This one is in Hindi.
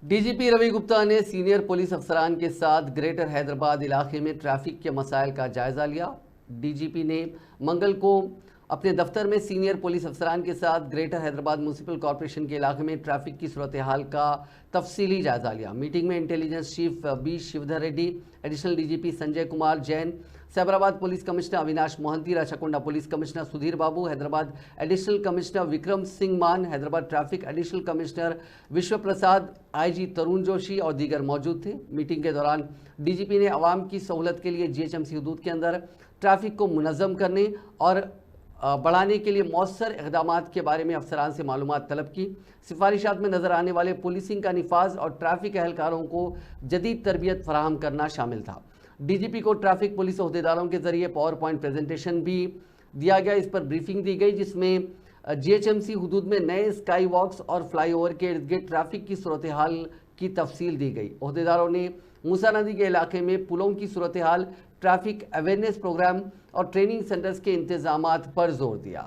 डीजीपी रवि गुप्ता ने सीनियर पुलिस अफसरान के साथ ग्रेटर हैदराबाद इलाके में ट्रैफिक के मसाइल का जायजा लिया। डीजीपी ने मंगल को अपने दफ्तर में सीनियर पुलिस अफसरान के साथ ग्रेटर हैदराबाद म्यूनिसिपल कॉरपोरेशन के इलाके में ट्रैफिक की सूरत हाल का तफसीली जायजा लिया। मीटिंग में intelligence chief B Shivadhar Reddy, additional DGP Sanjay Kumar Jain, Cyberabad police commissioner Avinash Mohanty, Rachakonda police commissioner Sudhir Babu, Hyderabad additional commissioner Vikram Singh Mann, Hyderabad traffic additional commissioner विश्व प्रसाद, आईजी तरुण जोशी और दीगर मौजूद थे। मीटिंग के दौरान डीजीपी ने आवाम की सहूलत के लिए जीएचएमसी हदूद के अंदर ट्रैफिक को मुनज़्ज़म करने और बढ़ाने के लिए मौसर इक़दामात के बारे में अफसरान से मालूमात तलब की। सिफारिशात में नज़र आने वाले पुलिसिंग का निफाज और ट्रैफिक एहलकारों को जदीद तरबियत फराहम करना शामिल था। डीजीपी को ट्रैफिक पुलिस अहदेदारों के जरिए पावर पॉइंट प्रेजेंटेशन भी दिया गया। इस पर ब्रीफिंग दी गई जिसमें जीएचएमसी हदूद में नए स्काई वॉक्स और फ्लाईओवर के इर्द गिर्द ट्रैफिक की सूरत हाल की तफसील दी गई। अहदेदारों ने मूसा नदी के इलाके में पुलों की सूरत हाल, ट्रैफिक अवेयरनेस प्रोग्राम और ट्रेनिंग सेंटर्स के इंतजामात पर जोर दिया।